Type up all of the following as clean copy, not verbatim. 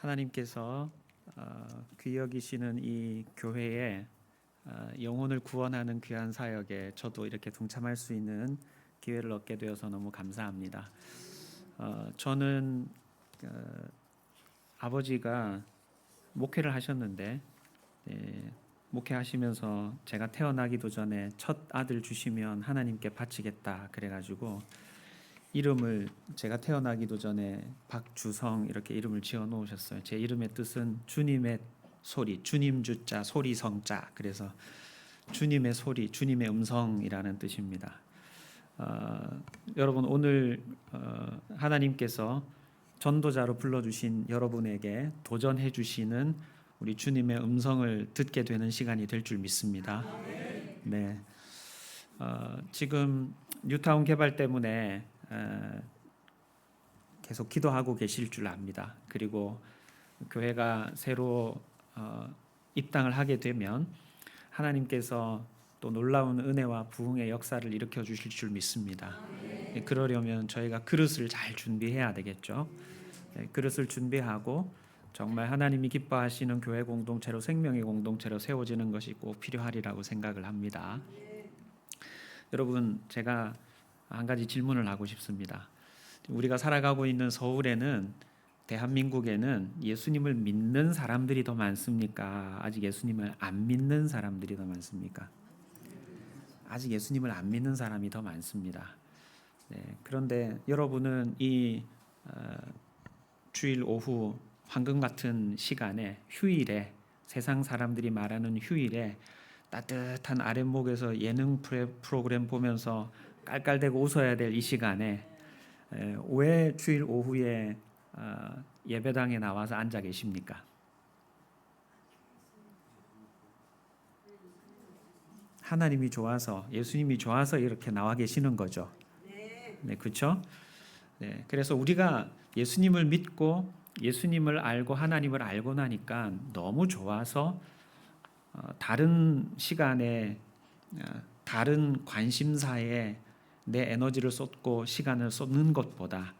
하나님께서 귀히 여기시는 이 교회에 영혼을 구원하는 귀한 사역에 저도 이렇게 동참할 수 있는 기회를 얻게 되어서 너무 감사합니다. 저는 아버지가 목회를 하셨는데 목회하시면서 제가 태어나기도 전에 첫 아들 주시면 하나님께 바치겠다 그래가지고 이름을 제가 태어나기도 전에 박주성 이렇게 이름을 지어 놓으셨어요. 제 이름의 뜻은 주님의 소리, 주님 주자 소리 성자, 그래서 주님의 소리, 주님의 음성이라는 뜻입니다. 여러분 오늘 하나님께서 전도자로 불러주신 여러분에게 도전해 주시는 우리 주님의 음성을 듣게 되는 시간이 될 줄 믿습니다. 네, 지금 뉴타운 개발 때문에 계속 기도하고 계실 줄 압니다. 그리고 교회가 새로 입당을 하게 되면 하나님께서 또 놀라운 은혜와 부흥의 역사를 일으켜 주실 줄 믿습니다. 그러려면 저희가 그릇을 잘 준비해야 되겠죠. 그릇을 준비하고 정말 하나님이 기뻐하시는 교회 공동체로, 생명의 공동체로 세워지는 것이 꼭 필요하리라고 생각을 합니다. 여러분, 제가 한 가지 질문을 하고 싶습니다. 우리가 살아가고 있는 서울에는, 대한민국에는 예수님을 믿는 사람들이 더 많습니까? 아직 예수님을 안 믿는 사람들이 더 많습니까? 아직 예수님을 안 믿는 사람이 더 많습니다. 그런데 여러분은 이 주일 오후 황금 같은 시간에, 휴일에, 세상 사람들이 말하는 휴일에 따뜻한 아랫목에서 예능 프로그램 보면서 깔깔대고 웃어야 될 이 시간에 왜 주일 오후에 예배당에 나와서 앉아 계십니까? 하나님이 좋아서, 예수님이 좋아서 이렇게 나와 계시는 거죠. 네, 그렇죠? 네, 그래서 우리가 예수님을 믿고 예수님을 알고 하나님을 알고 나니까 너무 좋아서 다른 시간에 다른 관심사에 내 에너지를 쏟고 시간을 쏟는 것보다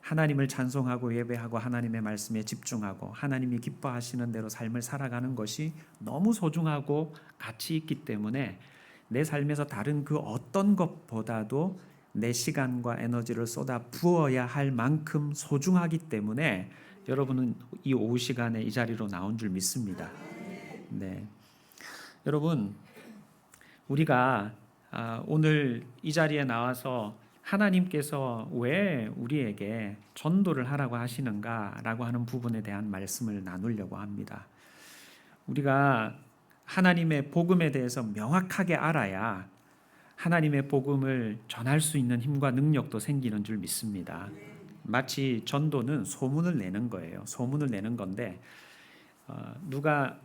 하나님을 찬송하고 예배하고 하나님의 말씀에 집중하고 하나님이 기뻐하시는 대로 삶을 살아가는 것이 너무 소중하고 가치 있기 때문에 내 삶에서 다른 그 어떤 것보다도 내 시간과 에너지를 쏟아 부어야 할 만큼 소중하기 때문에 여러분은 이 오후 시간에 이 자리로 나온 줄 믿습니다. 네, 여러분, 우리가 오늘 이 자리에 나와서 하나님께서 왜 우리에게 전도를 하라고 하시는가라고 하는 부분에 대한 말씀을 나누려고 합니다. 우리가 하나님의 복음에 대해서 명확하게 알아야 하나님의 복음을 전할 수 있는 힘과 능력도 생기는 줄 믿습니다. 마치 전도는 소문을 내는 거예요. 소문을 내는 건데 누가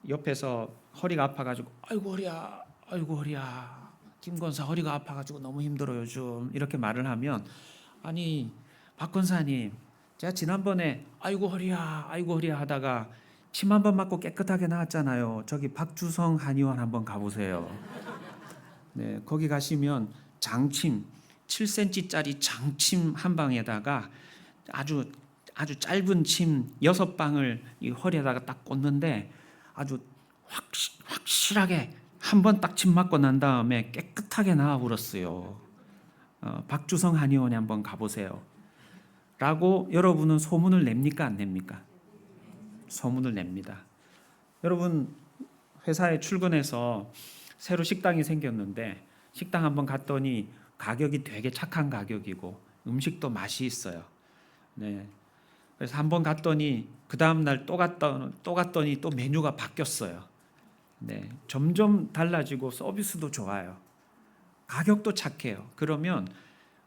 옆에서 허리가 아파가지고 아이고 허리야, 아이고 허리야, 김 권사 허리가 아파가지고 너무 힘들어요 요즘, 이렇게 말을 하면, 아니 박 권사님, 제가 지난번에 아이고 허리야 하다가 침 한 번 맞고 깨끗하게 나왔잖아요. 저기 박주성 한의원 한번 가보세요. 네, 거기 가시면 장침 7cm짜리 장침 한 방에다가 아주 짧은 침 6방을 이 허리에다가 딱 꽂는데 아주 확실하게 한 번 딱 침 맞고 난 다음에 깨끗하게 나와버렸어요. 박주성 한의원에 한번 가보세요 라고 여러분은 소문을 냅니까 안 냅니까? 소문을 냅니다. 여러분, 회사에 출근해서 새로 식당이 생겼는데 식당 한번 갔더니 가격이 되게 착한 가격이고 음식도 맛이 있어요. 네, 그래서 한번 갔더니 그 다음 날 또 갔더니 또 메뉴가 바뀌었어요. 네, 점점 달라지고 서비스도 좋아요. 가격도 착해요. 그러면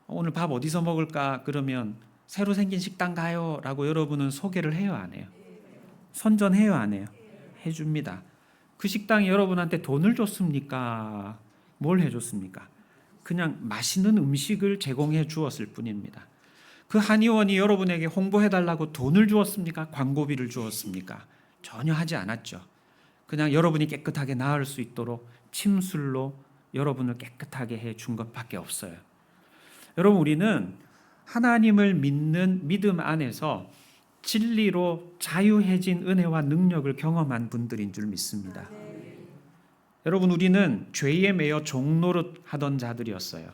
오늘 밥 어디서 먹을까? 그러면 새로 생긴 식당 가요 라고 여러분은 소개를 해요 안 해요? 선전해요 안 해요? 해줍니다. 그 식당이 여러분한테 돈을 줬습니까? 뭘 해줬습니까? 그냥 맛있는 음식을 제공해 주었을 뿐입니다. 그 한의원이 여러분에게 홍보해달라고 돈을 주었습니까? 광고비를 주었습니까? 전혀 하지 않았죠. 그냥 여러분이 깨끗하게 나을 수 있도록 침술로 여러분을 깨끗하게 해준 것밖에 없어요. 여러분, 우리는 하나님을 믿는 믿음 안에서 진리로 자유해진 은혜와 능력을 경험한 분들인 줄 믿습니다. 여러분, 우리는 죄에 매여 종노릇 하던 자들이었어요.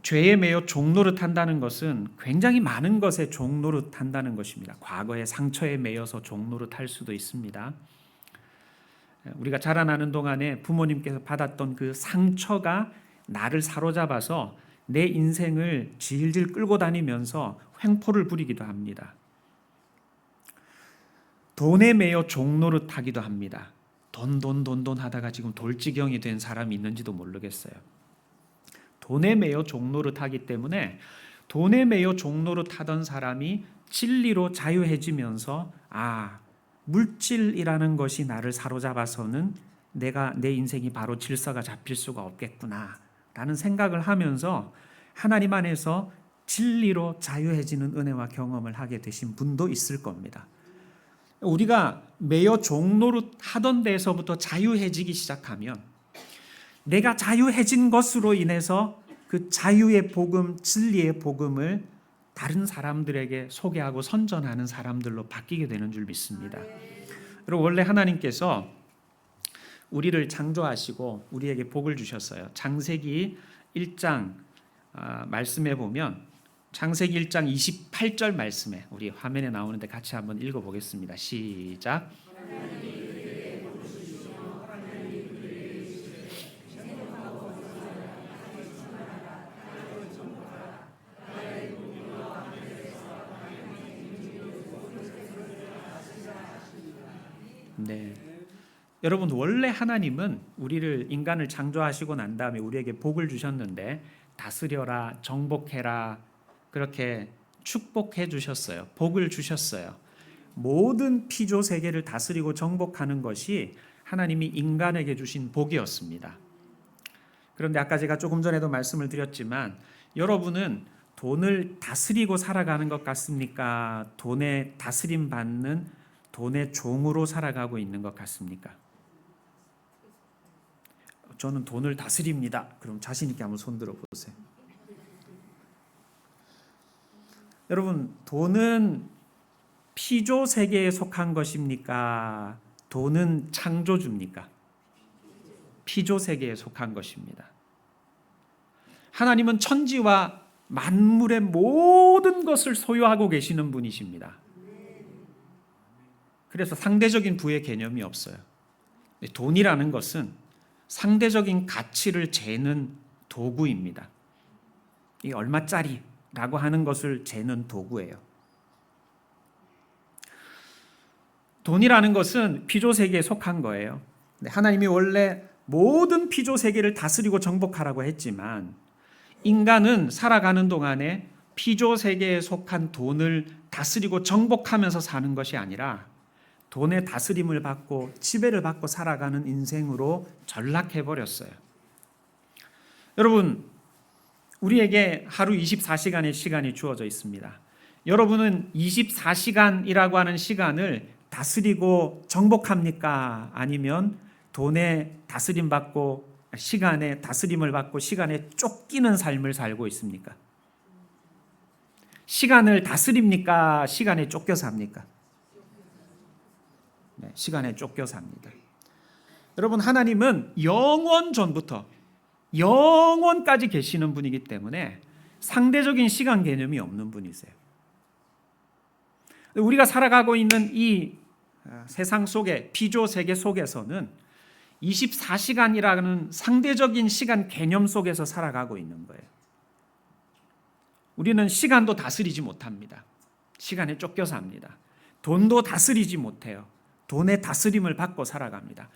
죄에 매여 종노릇 한다는 것은 굉장히 많은 것에 종노릇 한다는 것입니다. 과거의 상처에 매여서 종노릇 할 수도 있습니다. 우리가 자라나는 동안에 부모님께서 받았던 그 상처가 나를 사로잡아서 내 인생을 질질 끌고 다니면서 횡포를 부리기도 합니다. 돈에 매여 종노릇 하기도 합니다. 돈 하다가 지금 돌지경이 된 사람이 있는지도 모르겠어요. 돈에 매여 종노릇 하기 때문에 돈에 매여 종노릇 하던 사람이 진리로 자유해지면서 물질이라는 것이 나를 사로잡아서는 내가 내 인생이 바로 질서가 잡힐 수가 없겠구나 라는 생각을 하면서 하나님 안에서 진리로 자유해지는 은혜와 경험을 하게 되신 분도 있을 겁니다. 우리가 매여 종노릇 하던 데에서부터 자유해지기 시작하면 내가 자유해진 것으로 인해서 그 자유의 복음, 진리의 복음을 다른 사람들에게 소개하고 선전하는 사람들로 바뀌게 되는 줄 믿습니다. 그리고 원래 하나님께서 우리를 창조하시고 우리에게 복을 주셨어요. 창세기 1장 말씀에 보면 창세기 1장 28절 말씀에 우리 화면에 나오는데 같이 한번 읽어보겠습니다. 시작. 네. 여러분, 원래 하나님은 우리를 인간을 창조하시고 난 다음에 우리에게 복을 주셨는데 다스려라, 정복해라 그렇게 축복해 주셨어요. 복을 주셨어요. 모든 피조 세계를 다스리고 정복하는 것이 하나님이 인간에게 주신 복이었습니다. 그런데 아까 제가 조금 전에도 말씀을 드렸지만 여러분은 돈을 다스리고 살아가는 것 같습니까? 돈에 다스림 받는 돈의 종으로 살아가고 있는 것 같습니까? 저는 돈을 다스립니다. 그럼 자신 있게 한번 손 들어 보세요. 여러분, 돈은 피조 세계에 속한 것입니까? 돈은 창조주입니까? 피조 세계에 속한 것입니다. 하나님은 천지와 만물의 모든 것을 소유하고 계시는 분이십니다. 그래서 상대적인 부의 개념이 없어요. 돈이라는 것은 상대적인 가치를 재는 도구입니다. 이게 얼마짜리라고 하는 것을 재는 도구예요. 돈이라는 것은 피조 세계에 속한 거예요. 하나님이 원래 모든 피조 세계를 다스리고 정복하라고 했지만 인간은 살아가는 동안에 피조 세계에 속한 돈을 다스리고 정복하면서 사는 것이 아니라 돈의 다스림을 받고 지배를 받고 살아가는 인생으로 전락해버렸어요. 여러분, 우리에게 하루 24시간의 시간이 주어져 있습니다. 여러분은 24시간이라고 하는 시간을 다스리고 정복합니까? 아니면 돈에 다스림 받고 시간에 다스림을 받고 시간에 쫓기는 삶을 살고 있습니까? 시간을 다스립니까? 시간에 쫓겨 삽니까? 네, 시간에 쫓겨 삽니다. 여러분, 하나님은 영원 전부터 영원까지 계시는 분이기 때문에 상대적인 시간 개념이 없는 분이세요. 우리가 살아가고 있는 이 세상 속에 피조 세계 속에서는 24시간이라는 상대적인 시간 개념 속에서 살아가고 있는 거예요. 우리는 시간도 다스리지 못합니다. 시간에 쫓겨 삽니다. 돈도 다스리지 못해요. 돈의 다스림을 받고 살아갑니다.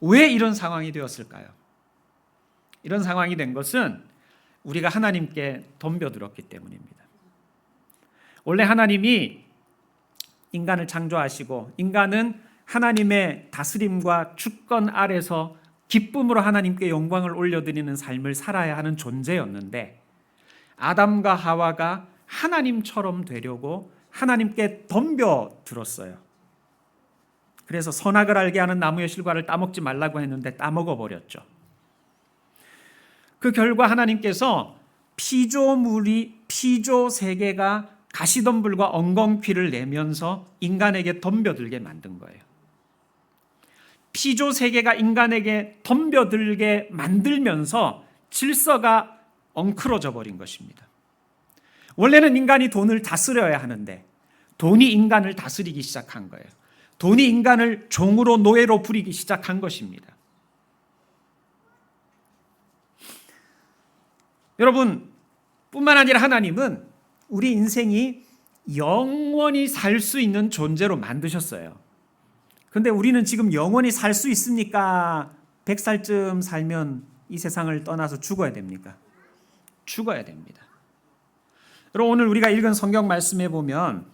왜 이런 상황이 되었을까요? 이런 상황이 된 것은 우리가 하나님께 덤벼들었기 때문입니다. 원래 하나님이 인간을 창조하시고 인간은 하나님의 다스림과 주권 아래서 기쁨으로 하나님께 영광을 올려드리는 삶을 살아야 하는 존재였는데 아담과 하와가 하나님처럼 되려고 하나님께 덤벼들었어요. 그래서 선악을 알게 하는 나무의 실과를 따먹지 말라고 했는데 따먹어 버렸죠. 그 결과 하나님께서 피조 세계가 가시덤불과 엉겅퀴를 내면서 인간에게 덤벼들게 만든 거예요. 피조 세계가 인간에게 덤벼들게 만들면서 질서가 엉클어져 버린 것입니다. 원래는 인간이 돈을 다스려야 하는데 돈이 인간을 다스리기 시작한 거예요. 돈이 인간을 종으로 노예로 부리기 시작한 것입니다. 여러분, 뿐만 아니라 하나님은 우리 인생이 영원히 살 수 있는 존재로 만드셨어요. 근데 우리는 지금 영원히 살 수 있습니까? 100살쯤 살면 이 세상을 떠나서 죽어야 됩니까? 죽어야 됩니다. 여러분, 오늘 우리가 읽은 성경 말씀에 보면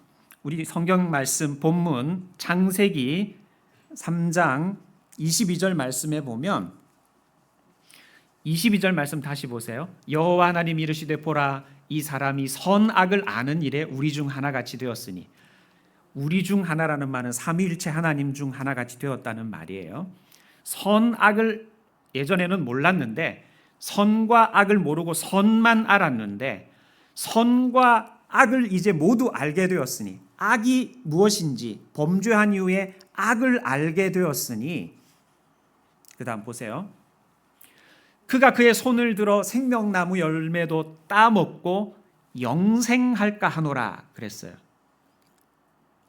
우리 성경 말씀 본문 창세기 3장 22절 말씀에 보면 22절 말씀 다시 보세요. 여호와 하나님이 이르시되 보라 이 사람이 선악을 아는 일에 우리 중 하나같이 되었으니, 우리 중 하나라는 말은 삼위일체 하나님 중 하나같이 되었다는 말이에요. 선악을 예전에는 몰랐는데 선과 악을 모르고 선만 알았는데 선과 악을 이제 모두 알게 되었으니, 악이 무엇인지 범죄한 이후에 악을 알게 되었으니, 그 다음 보세요. 그가 그의 손을 들어 생명나무 열매도 따먹고 영생할까 하노라 그랬어요.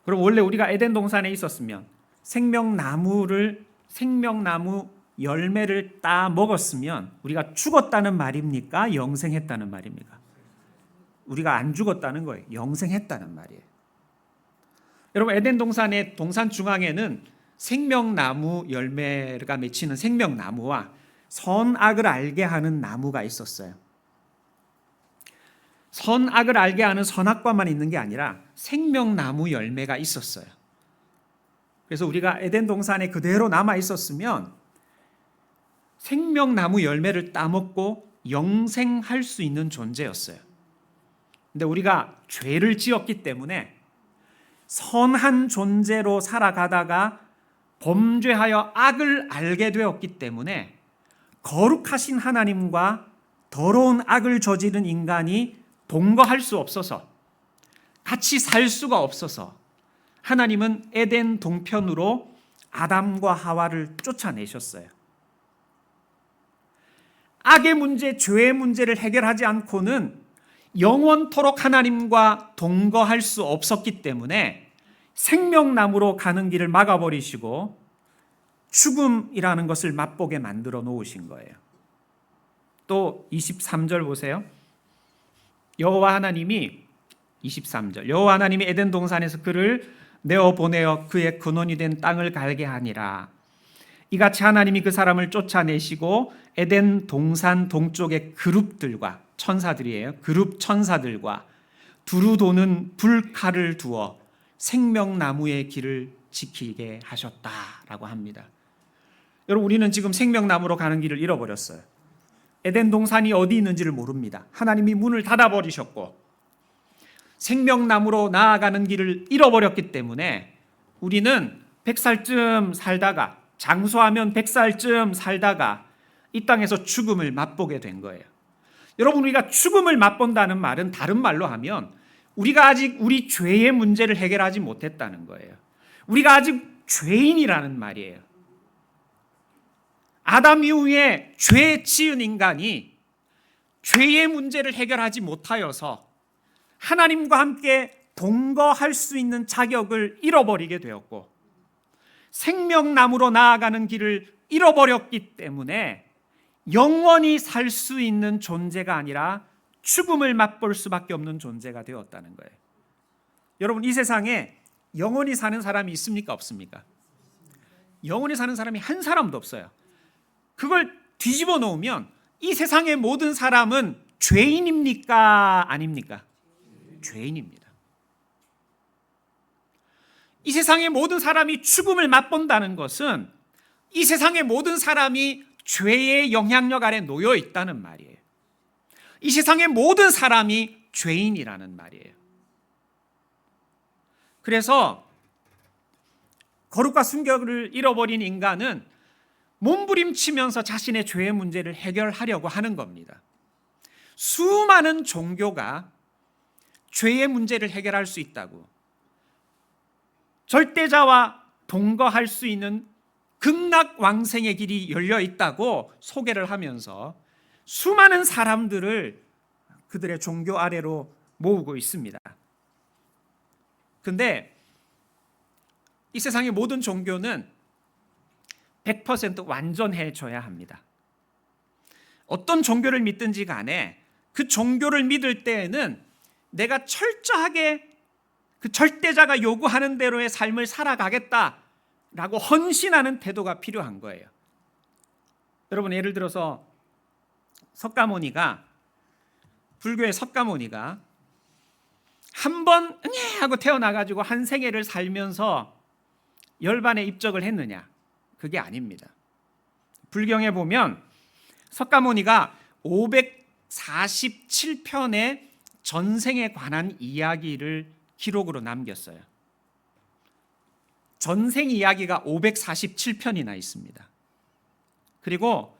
그럼 원래 우리가 에덴 동산에 있었으면 생명나무 열매를 따먹었으면 우리가 죽었다는 말입니까? 영생했다는 말입니까? 우리가 안 죽었다는 거예요. 영생했다는 말이에요. 여러분, 에덴 동산의 동산 중앙에는 생명나무 열매가 맺히는 생명나무와 선악을 알게 하는 나무가 있었어요. 선악을 알게 하는 선악과만 있는 게 아니라 생명나무 열매가 있었어요. 그래서 우리가 에덴 동산에 그대로 남아 있었으면 생명나무 열매를 따먹고 영생할 수 있는 존재였어요. 근데 우리가 죄를 지었기 때문에 선한 존재로 살아가다가 범죄하여 악을 알게 되었기 때문에 거룩하신 하나님과 더러운 악을 저지른 인간이 동거할 수 없어서, 같이 살 수가 없어서 하나님은 에덴 동편으로 아담과 하와를 쫓아내셨어요. 악의 문제, 죄의 문제를 해결하지 않고는 영원토록 하나님과 동거할 수 없었기 때문에 생명나무로 가는 길을 막아버리시고 죽음이라는 것을 맛보게 만들어 놓으신 거예요. 또 23절 보세요. 여호와 하나님이 23절 여호와 하나님이 에덴 동산에서 그를 내어 보내어 그의 근원이 된 땅을 갈게 하니라. 이같이 하나님이 그 사람을 쫓아내시고 에덴 동산 동쪽의 그룹들과 천사들이에요. 그룹 천사들과 두루 도는 불칼을 두어 생명나무의 길을 지키게 하셨다라고 합니다. 여러분, 우리는 지금 생명나무로 가는 길을 잃어버렸어요. 에덴 동산이 어디 있는지를 모릅니다. 하나님이 문을 닫아버리셨고 생명나무로 나아가는 길을 잃어버렸기 때문에 우리는 100살쯤 살다가, 장수하면 100살쯤 살다가 이 땅에서 죽음을 맛보게 된 거예요. 여러분, 우리가 죽음을 맛본다는 말은 다른 말로 하면 우리가 아직 우리 죄의 문제를 해결하지 못했다는 거예요. 우리가 아직 죄인이라는 말이에요. 아담 이후에 죄 지은 인간이 죄의 문제를 해결하지 못하여서 하나님과 함께 동거할 수 있는 자격을 잃어버리게 되었고 생명나무로 나아가는 길을 잃어버렸기 때문에 영원히 살 수 있는 존재가 아니라 죽음을 맛볼 수밖에 없는 존재가 되었다는 거예요. 여러분, 이 세상에 영원히 사는 사람이 있습니까? 없습니까? 영원히 사는 사람이 한 사람도 없어요. 그걸 뒤집어 놓으면 이 세상의 모든 사람은 죄인입니까? 아닙니까? 죄인입니다. 이 세상의 모든 사람이 죽음을 맛본다는 것은 이 세상의 모든 사람이 죄의 영향력 아래 놓여 있다는 말이에요. 이 세상의 모든 사람이 죄인이라는 말이에요. 그래서 거룩과 순결을 잃어버린 인간은 몸부림치면서 자신의 죄의 문제를 해결하려고 하는 겁니다. 수많은 종교가 죄의 문제를 해결할 수 있다고, 절대자와 동거할 수 있는 극락왕생의 길이 열려 있다고 소개를 하면서 수많은 사람들을 그들의 종교 아래로 모으고 있습니다. 그런데 이 세상의 모든 종교는 100% 완전해져야 합니다. 어떤 종교를 믿든지 간에 그 종교를 믿을 때에는 내가 철저하게 그 절대자가 요구하는 대로의 삶을 살아가겠다라고 헌신하는 태도가 필요한 거예요. 여러분, 예를 들어서 불교의 석가모니가 한 번 하고 태어나가지고 한 생애를 살면서 열반에 입적을 했느냐? 그게 아닙니다. 불경에 보면 석가모니가 547편의 전생에 관한 이야기를 기록으로 남겼어요. 전생 이야기가 547편이나 있습니다. 그리고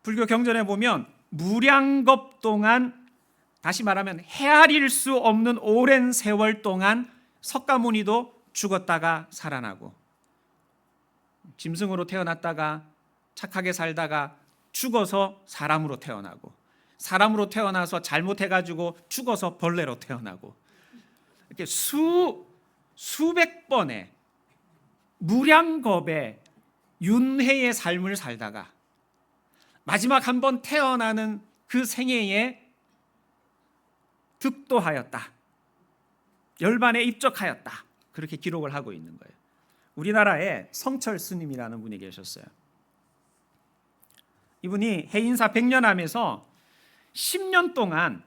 불교 경전에 보면 무량겁 동안, 다시 말하면 헤아릴 수 없는 오랜 세월 동안 석가모니도 죽었다가 살아나고, 짐승으로 태어났다가 착하게 살다가 죽어서 사람으로 태어나고, 사람으로 태어나서 잘못해가지고 죽어서 벌레로 태어나고, 이렇게 수백 번의 무량겁의 윤회의 삶을 살다가 마지막 한 번 태어나는 그 생애에 득도하였다, 열반에 입적하였다, 그렇게 기록을 하고 있는 거예요. 우리나라에 성철 스님이라는 분이 계셨어요. 이분이 해인사 백년암에서 10년 동안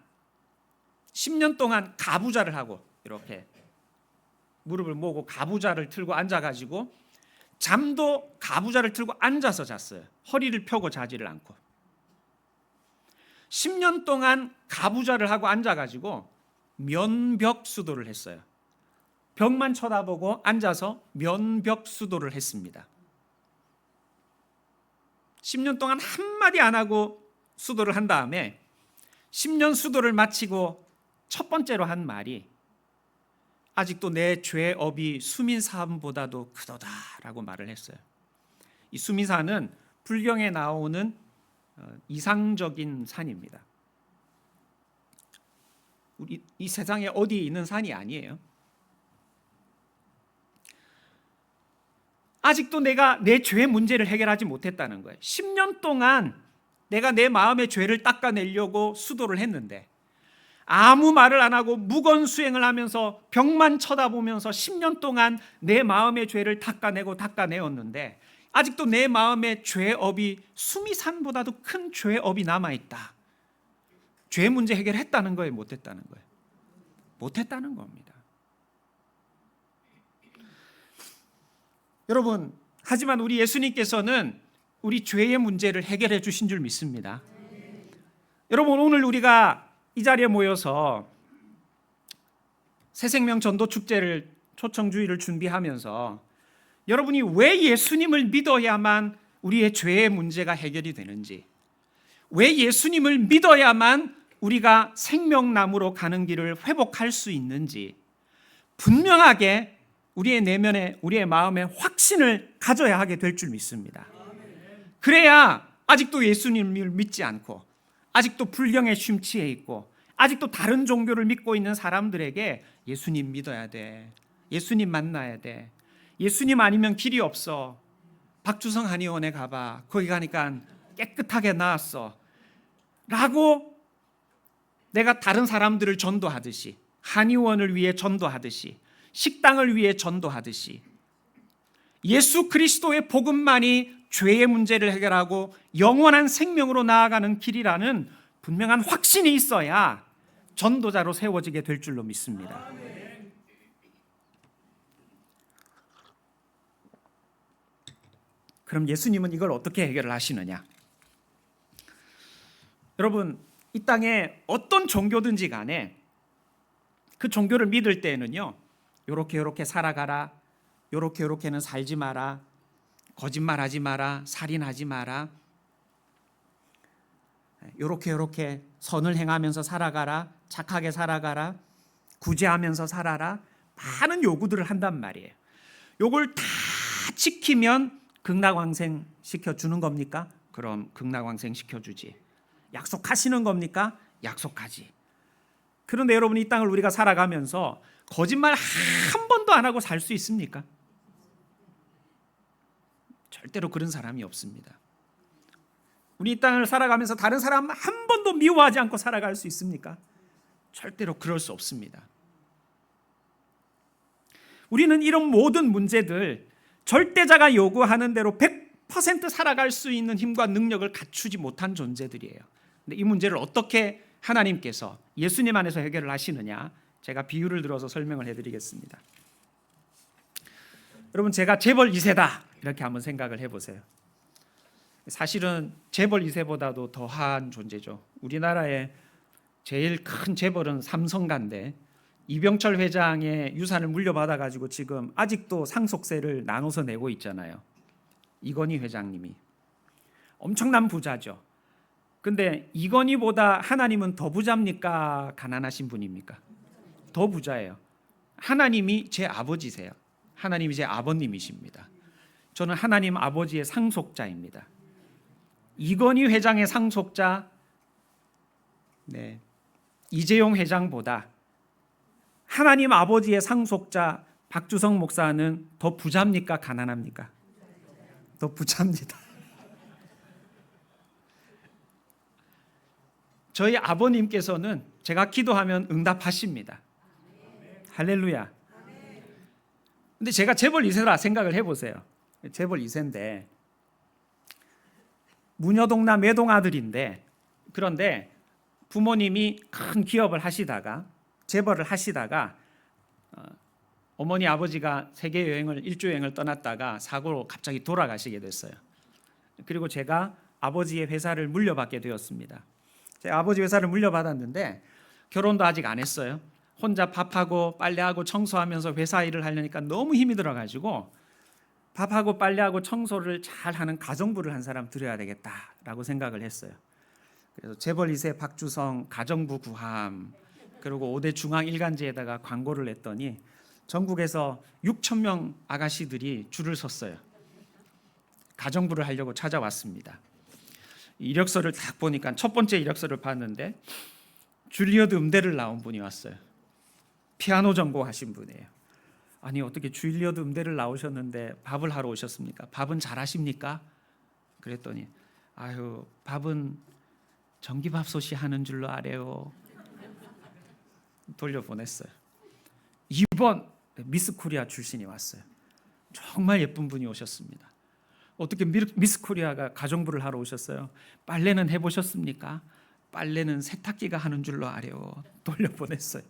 가부좌를 하고, 이렇게 무릎을 모으고 가부좌를 틀고 앉아가지고 잠도 가부좌를 틀고 앉아서 잤어요. 허리를 펴고 자지를 않고 10년 동안 가부좌를 하고 앉아가지고 면벽수도를 했어요. 벽만 쳐다보고 앉아서 면벽수도를 했습니다. 10년 동안 한마디 안 하고 수도를 한 다음에 10년 수도를 마치고 첫 번째로 한 말이 아직도 내 죄업이 수민산보다도 크도다라고 말을 했어요. 이 수민산은 불경에 나오는 이상적인 산입니다. 이 세상에 어디에 있는 산이 아니에요. 아직도 내가 내 죄 문제를 해결하지 못했다는 거예요. 10년 동안 내가 내 마음의 죄를 닦아내려고 수도를 했는데 아무 말을 안 하고 무건수행을 하면서 벽만 쳐다보면서 10년 동안 내 마음의 죄를 닦아내었는데 아직도 내 마음의 죄업이 수미산보다도 큰 죄업이 남아있다. 죄 문제 해결했다는 거예요? 못했다는 거예요? 못했다는 겁니다. 여러분, 하지만 우리 예수님께서는 우리 죄의 문제를 해결해 주신 줄 믿습니다. 여러분, 오늘 우리가 이 자리에 모여서 새생명 전도 축제를 초청주의를 준비하면서 여러분이 왜 예수님을 믿어야만 우리의 죄의 문제가 해결이 되는지, 왜 예수님을 믿어야만 우리가 생명나무로 가는 길을 회복할 수 있는지 분명하게 우리의 내면에, 우리의 마음에 확신을 가져야 하게 될 줄 믿습니다. 그래야 아직도 예수님을 믿지 않고 아직도 불경에 심취해 있고 아직도 다른 종교를 믿고 있는 사람들에게 예수님 믿어야 돼, 예수님 만나야 돼, 예수님 아니면 길이 없어, 박주성 한의원에 가봐, 거기 가니까 깨끗하게 나았어 라고 내가 다른 사람들을 전도하듯이, 한의원을 위해 전도하듯이, 식당을 위해 전도하듯이 예수 그리스도의 복음만이 죄의 문제를 해결하고 영원한 생명으로 나아가는 길이라는 분명한 확신이 있어야 전도자로 세워지게 될 줄로 믿습니다. 그럼 예수님은 이걸 어떻게 해결을 하시느냐? 여러분, 이 땅에 어떤 종교든지 간에 그 종교를 믿을 때에는요, 요렇게 살아가라, 요렇게는 살지 마라, 거짓말하지 마라, 살인하지 마라, 요렇게 선을 행하면서 살아가라, 착하게 살아가라, 구제하면서 살아라. 많은 요구들을 한단 말이에요. 요걸 다 지키면 극락왕생 시켜주는 겁니까? 그럼 극락왕생 시켜주지. 약속하시는 겁니까? 약속하지. 그런데 여러분, 이 땅을 우리가 살아가면서 거짓말 한 번도 안 하고 살 수 있습니까? 절대로 그런 사람이 없습니다. 우리 이 땅을 살아가면서 다른 사람 한 번도 미워하지 않고 살아갈 수 있습니까? 절대로 그럴 수 없습니다. 우리는 이런 모든 문제들, 절대자가 요구하는 대로 100% 살아갈 수 있는 힘과 능력을 갖추지 못한 존재들이에요. 근데 이 문제를 어떻게 하나님께서 예수님 안에서 해결을 하시느냐, 제가 비유를 들어서 설명을 해드리겠습니다. 여러분, 제가 재벌 2세다 이렇게 한번 생각을 해보세요. 사실은 재벌 2세보다도 더한 존재죠. 우리나라의 제일 큰 재벌은 삼성가인데 이병철 회장의 유산을 물려받아가지고 지금 아직도 상속세를 나눠서 내고 있잖아요. 이건희 회장님이 엄청난 부자죠. 근데 이건희보다 하나님은 더 부자입니까? 가난하신 분입니까? 더 부자예요. 하나님이 제 아버지세요. 하나님이 제 아버님이십니다. 저는 하나님 아버지의 상속자입니다. 이건희 회장의 상속자 이재용 회장보다 하나님 아버지의 상속자 박주성 목사는 더 부자입니까? 가난합니까? 더 부자입니다. 저희 아버님께서는 제가 기도하면 응답하십니다. 할렐루야. 근데 제가 재벌 2세라 생각을 해보세요. 재벌 2세인데 무녀동나 매동 아들인데, 그런데 부모님이 큰 기업을 하시다가 재벌을 하시다가 어머니 아버지가 세계 여행을 일주 여행을 떠났다가 사고로 갑자기 돌아가시게 됐어요. 그리고 제가 아버지의 회사를 물려받게 되었습니다. 제가 아버지 회사를 물려받았는데 결혼도 아직 안 했어요. 혼자 밥하고 빨래하고 청소하면서 회사 일을 하려니까 너무 힘이 들어가지고 밥하고 빨래하고 청소를 잘하는 가정부를 한 사람 들여야 되겠다라고 생각을 했어요. 그래서 재벌 2세 박주성 가정부 구함, 그리고 5대 중앙 일간지에다가 광고를 냈더니 전국에서 6,000명 아가씨들이 줄을 섰어요. 가정부를 하려고 찾아왔습니다. 이력서를 딱 보니까 첫 번째 이력서를 봤는데 줄리어드 음대를 나온 분이 왔어요. 피아노 전공하신 분이에요. 아니, 어떻게 줄리어드 음대를 나오셨는데 밥을 하러 오셨습니까? 밥은 잘하십니까? 그랬더니 아유, 밥은 전기밥솥이 하는 줄로 알아요. 돌려보냈어요. 2번 미스 코리아 출신이 왔어요. 정말 예쁜 분이 오셨습니다. 어떻게 미스 코리아가 가정부를 하러 오셨어요? 빨래는 해보셨습니까? 빨래는 세탁기가 하는 줄로 알아요. 돌려보냈어요.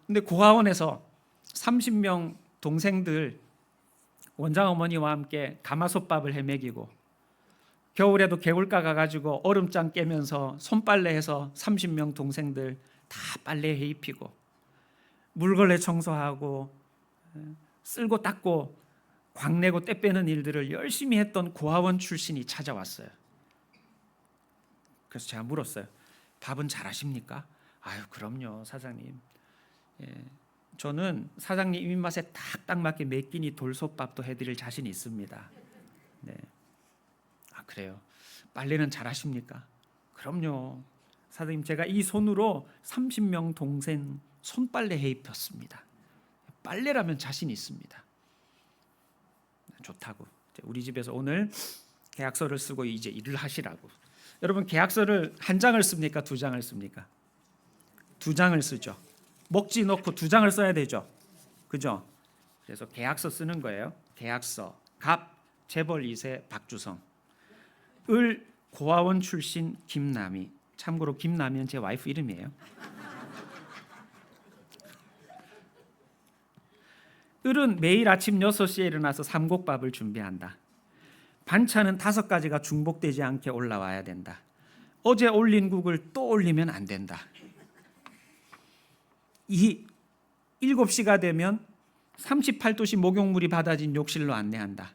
근데 고아원에서 30명 동생들 원장 어머니와 함께 가마솥밥을 해먹이고, 겨울에도 개울가 가가지고 얼음장 깨면서 손빨래해서 30명 동생들 다 빨래해 입히고, 물걸레 청소하고 쓸고 닦고 광내고 때 빼는 일들을 열심히 했던 고아원 출신이 찾아왔어요. 그래서 제가 물었어요. 밥은 잘하십니까? 아유, 그럼요 사장님. 저는 사장님 입맛에 딱 맞게 몇 끼니 돌솥밥도 해드릴 자신이 있습니다. 네. 아, 그래요. 빨래는 잘하십니까? 그럼요 사장님, 제가 이 손으로 30명 동생 손빨래 해 입혔습니다. 빨래라면 자신 있습니다. 좋다고. 우리 집에서 오늘 계약서를 쓰고 이제 일을 하시라고. 여러분, 계약서를 한 장을 씁니까? 두 장을 씁니까? 두 장을 쓰죠. 먹지 넣고 두 장을 써야 되죠. 그죠? 그래서 계약서 쓰는 거예요. 계약서. 갑 재벌 2세 박주성. 을 고아원 출신 김남희. 참고로 김남희는 제 와이프 이름이에요. 을은 매일 아침 6시에 일어나서 삼곡밥을 준비한다. 반찬은 5가지가 중복되지 않게 올라와야 된다. 어제 올린 국을 또 올리면 안 된다. 7시가 되면 38도씨 목욕물이 받아진 욕실로 안내한다.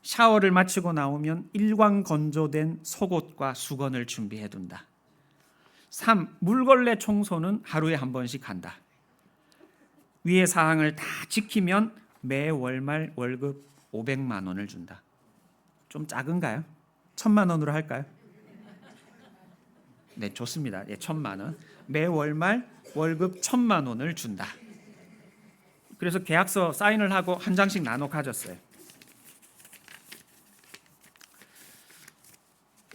샤워를 마치고 나오면 일광 건조된 속옷과 수건을 준비해둔다. 3. 물걸레 청소는 하루에 한 번씩 한다. 위의 사항을 다 지키면 매 월말 월급 500만 원을 준다. 좀 작은가요? 1000만 원으로 할까요? 네, 좋습니다. 예, 1000만 원. 매 월말 월급 1000만 원을 준다. 그래서 계약서 사인을 하고 한 장씩 나눠 가졌어요.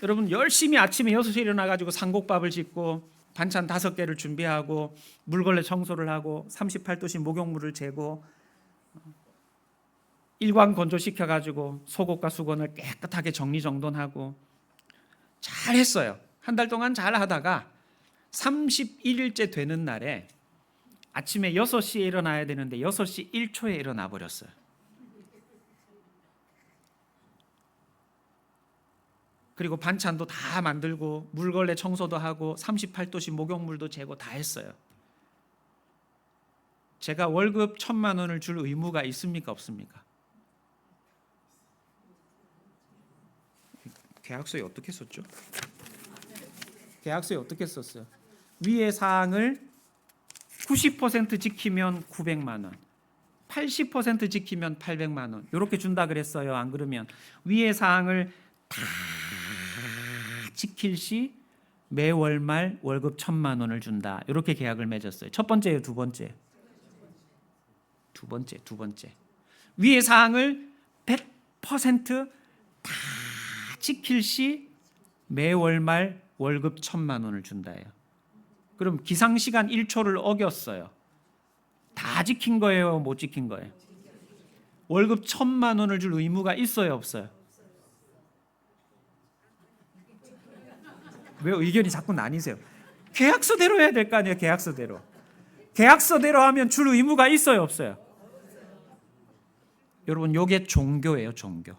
여러분 열심히 아침에 6시에 일어나가지고 삼곡밥을 짓고 반찬 5개를 준비하고 물걸레 청소를 하고 38도씨 목욕물을 재고 일광 건조시켜가지고 속옷과 수건을 깨끗하게 정리정돈하고 잘했어요. 한 달 동안 잘하다가 31일째 되는 날에 아침에 6시에 일어나야 되는데 6시 1초에 일어나 버렸어요. 그리고 반찬도 다 만들고 물걸레 청소도 하고 38도씨 목욕물도 재고 다 했어요. 제가 월급 1000만 원을 줄 의무가 있습니까? 없습니까? 계약서에 어떻게 썼죠? 계약서에 어떻게 썼어요? 위의 사항을 90% 지키면 900만 원, 80% 지키면 800만 원 이렇게 준다 그랬어요. 안 그러면 위의 사항을 다 지킬 시 매월 말 월급 1000만 원을 준다. 이렇게 계약을 맺었어요. 첫 번째예요, 두 번째? 두 번째. 위의 사항을 100%다 지킬 시 매월 말 월급 1000만 원을 준다예요. 그럼 기상시간 1초를 어겼어요. 다 지킨 거예요, 못 지킨 거예요? 월급 1000만 원을 줄 의무가 있어요, 없어요? 왜 의견이 자꾸 나뉘세요? 계약서대로 해야 될 거 아니에요, 계약서대로. 계약서대로 하면 줄 의무가 있어요, 없어요? 여러분, 이게 종교예요, 종교.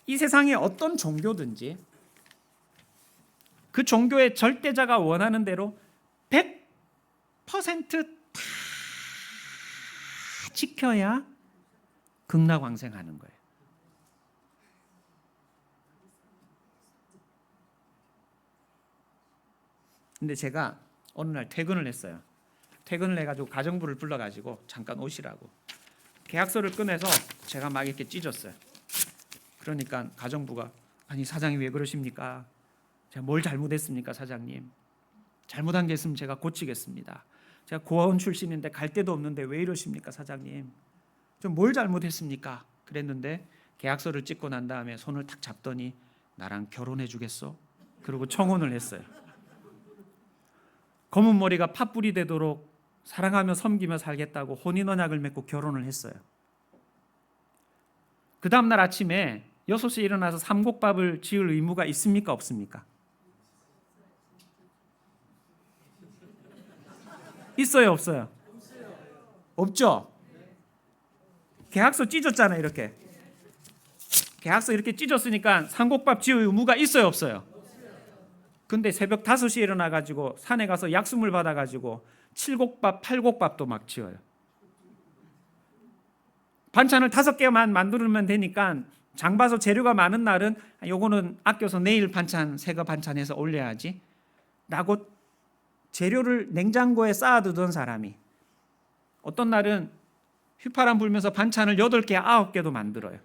이 세상에 어떤 종교든지 그 종교의 절대자가 원하는 대로 100% 다 지켜야 극락왕생하는 거예요. 근데 제가 어느 날 퇴근을 했어요. 퇴근을 해가지고 가정부를 불러가지고 잠깐 오시라고 계약서를 꺼내서 제가 막 이렇게 찢었어요. 그러니까 가정부가 아니 사장님 왜 그러십니까? 제가 뭘 잘못했습니까 사장님? 잘못한 게 있으면 제가 고치겠습니다. 제가 고아원 출신인데 갈 데도 없는데 왜 이러십니까 사장님? 좀 뭘 잘못했습니까? 그랬는데 계약서를 찍고 난 다음에 손을 탁 잡더니 나랑 결혼해 주겠어? 그리고 청혼을 했어요. 검은 머리가 팥불이 되도록 사랑하며 섬기며 살겠다고 혼인 언약을 맺고 결혼을 했어요. 그 다음 날 아침에 6시에 일어나서 삼곡밥을 지을 의무가 있습니까? 없습니까? 있어요? 없어요? 없죠? 계약서 찢었잖아요. 이렇게 계약서 이렇게 찢었으니까 삼곡밥 지을 의무가 있어요? 없어요? 근데 새벽 5시에 일어나가지고 산에 가서 약수물 받아가지고 7곡밥, 8곡밥도 막 지어요. 반찬을 5개만 만들면 되니까 장 봐서 재료가 많은 날은 요거는 아껴서 내일 반찬 새거 반찬해서 올려야지 라고 재료를 냉장고에 쌓아두던 사람이 어떤 날은 휘파람 불면서 반찬을 8개, 9개도 만들어요.